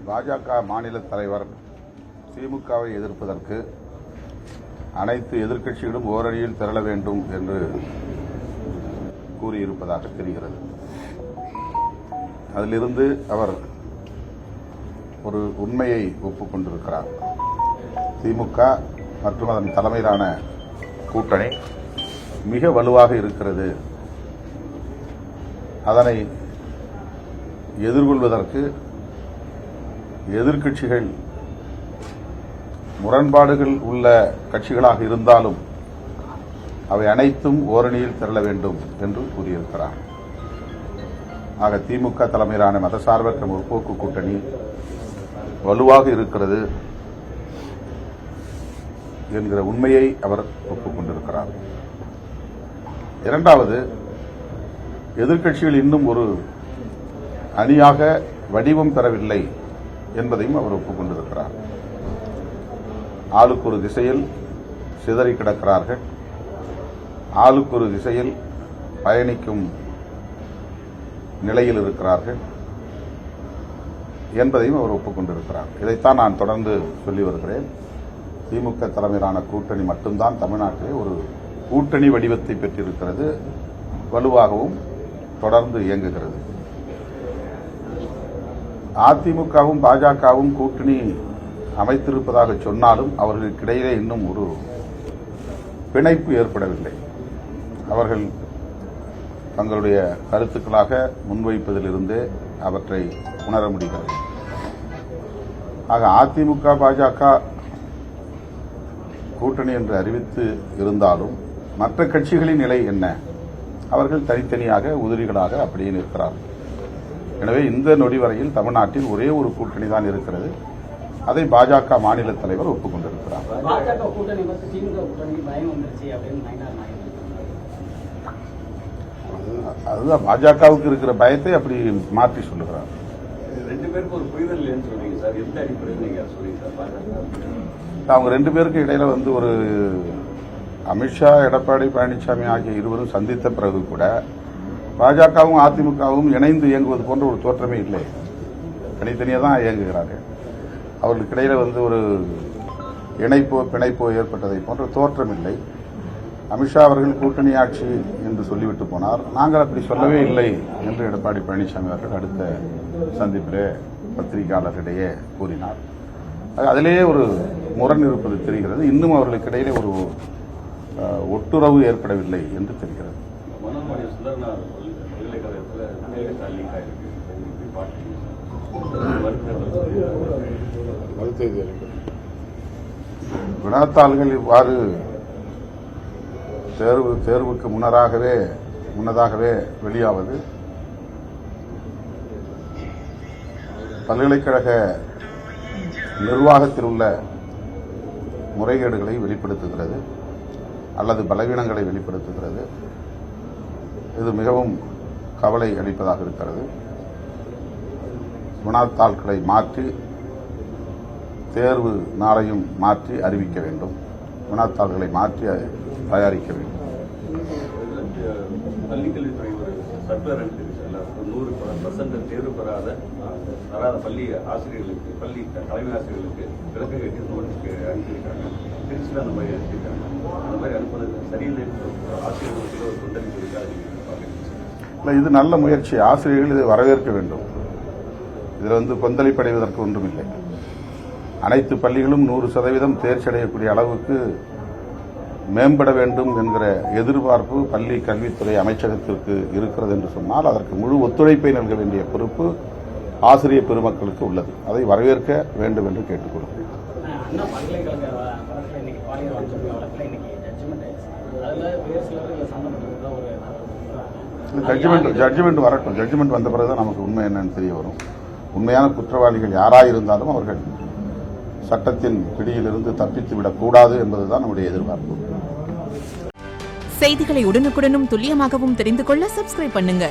பாஜக மாநில தலைவர் திமுகவை எதிர்ப்பதற்கு அனைத்து எதிர்க்கட்சிகளும் ஓரணியில் திரள வேண்டும் என்று கூறியிருப்பதாக தெரிகிறது. அதிலிருந்து அவர் ஒரு உண்மையை ஒப்புக்கொண்டிருக்கிறார். திமுக மற்றும் அதன் தலைமையிலான கூட்டணி மிக வலுவாக இருக்கிறது. அதனை எதிர்கொள்வதற்கு எதிர்க்கட்சிகள் முரண்பாடுகள் உள்ள கட்சிகளாக இருந்தாலும் அவை அனைத்தும் ஓரணியில் திரள வேண்டும் என்று கூறியிருக்கிறார். ஆக திமுக தலைமையிலான மதசார்பற்ற முற்போக்கு கூட்டணி வலுவாக இருக்கிறது என்கிற உண்மையை அவர் ஒப்புக்கொண்டிருக்கிறார். இரண்டாவது, எதிர்க்கட்சிகள் இன்னும் ஒரு அணியாக வடிவம் பெறவில்லை என்பதையும் அவர் ஒப்புக்கொண்டிருக்கிறார். ஆளுக்கு ஒரு திசையில் சிதறி கிடக்கிறார்கள். ஆளுக்கு ஒரு திசையில் பயணிக்கும் நிலையில் இருக்கிறார்கள் என்பதையும் அவர் ஒப்புக்கொண்டிருக்கிறார். இதைத்தான் நான் தொடர்ந்து சொல்லி வருகிறேன். திமுக தலைமையிலான கூட்டணி மட்டும்தான் தமிழ்நாட்டிலே ஒரு கூட்டணி வடிவத்தை பெற்றிருக்கிறது, வலுவாகவும் தொடர்ந்து இயங்குகிறது. அதிமுகவும் பாஜகவும் கூட்டணி அமைத்திருப்பதாக சொன்னாலும் அவர்களுக்கிடையிலே இன்னும் ஒரு பிணைப்பு ஏற்படவில்லை. அவர்கள் தங்களுடைய கருத்துக்களாக முன்வைப்பதிலிருந்தே அவற்றை உணர முடிகிறது. ஆக அதிமுக பாஜக கூட்டணி என்று அறிவித்து இருந்தாலும் மற்ற கட்சிகளின் நிலை என்ன? அவர்கள் தனித்தனியாக உதிரிகளாக அப்படியே நிற்கிறார்கள். எனவே இந்த நொடி வரையில் தமிழ்நாட்டில் ஒரே ஒரு கூட்டணி தான் இருக்கிறது. அதை பாஜக மாநில தலைவர் ஒப்புக்கொண்டிருக்கிறார். அதுதான் பாஜகவுக்கு இருக்கிற பயத்தை அப்படி மாற்றி சொல்லுகிறார். அவங்க ரெண்டு பேருக்கு இடையில ஒரு அமித்ஷா, எடப்பாடி பழனிசாமி ஆகிய இருவரும் சந்தித்த பிறகு கூட பாஜகவும் அதிமுகவும் இணைந்து இயங்குவது போன்ற ஒரு தோற்றமே இல்லை. தனித்தனியாக தான் இயங்குகிறார்கள். அவர்களுக்கு இடையில ஒரு இணைப்போ பிணைப்போ ஏற்பட்டதை போன்ற தோற்றம் இல்லை. அமித்ஷா அவர்கள் கூட்டணி ஆட்சி என்று சொல்லிவிட்டு போனார். நாங்கள் அப்படி சொல்லவே இல்லை என்று எடப்பாடி பழனிசாமி அவர்கள் அடுத்த சந்திப்பிலே பத்திரிகையாளர்களிடையே கூறினார். அதிலேயே ஒரு முரண் இருப்பது தெரிகிறது. இன்னும் அவர்களுக்கு இடையிலே ஒரு ஒட்டுறவு ஏற்படவில்லை என்று தெரிகிறது. வினாத்தாள்கள் இவ்வாறு தேர்வுக்கு முன்னதாகவே வெளியாவது பல்கலைக்கழக நிர்வாகத்தில் உள்ள முறைகேடுகளை வெளிப்படுத்துகிறது அல்லது பலவீனங்களை வெளிப்படுத்துகிறது. இது மிகவும் கவலை அளிப்பதாக இருக்கிறது. வினாத்தாள்களை மாற்றி தேர்வு நாளையும் மாற்றி அறிவிக்க வேண்டும். வினாத்தாள்களை மாற்றி தயாரிக்க வேண்டும். பள்ளிக்கல்வித்துறை ஒரு சர்க்குலர் அனுப்பியிருக்காங்க. 100% தேர்வு பெறாத பள்ளி ஆசிரியர்களுக்கு, பள்ளி தலைமை ஆசிரியர்களுக்கு விளக்கம் கேட்டு நோட்டீஸ் அனுப்பியிருக்காங்க. திருச்சியில் அந்த மாதிரி அனுப்பியிருக்காங்க. அந்த மாதிரி அனுப்புவது சரியில்லை. ஆசிரியர்களுக்கு ஒரு கொந்தளிப்பு இருக்காது. இது நல்ல முயற்சி. ஆசிரியர்கள் இதை வரவேற்க வேண்டும். இதில் கொந்தளிப்படைவதற்கு ஒன்றுமில்லை. அனைத்து பள்ளிகளும் 100% தேர்ச்சி அடையக்கூடிய அளவுக்கு மேம்பட வேண்டும் என்கிற எதிர்பார்ப்பு பள்ளி கல்வித்துறை அமைச்சகத்திற்கு இருக்கிறது என்று சொன்னால் அதற்கு முழு ஒத்துழைப்பை நல்க வேண்டிய பொறுப்பு ஆசிரியர் பெருமக்களுக்கு உள்ளது. அதை வரவேற்க வேண்டும் என்று கேட்டுக்கொள்கிறேன். ஜட்ஜ்மெண்ட் வரட்டும். ஜட்ஜ்மெண்ட் வந்த பிறகுதான் நமக்கு உண்மை என்னன்னு தெரிய வரும். உண்மையான குற்றவாளிகள் யாராயிருந்தாலும் அவர்கள் சட்டத்தின் பிடியிலிருந்து தப்பித்துவிடக் கூடாது என்பதுதான் நம்முடைய எதிர்பார்ப்பு. செய்திகளை உடனுக்குடனும் துல்லியமாகவும் தெரிந்து கொள்ள சப்ஸ்கிரைப் பண்ணுங்க.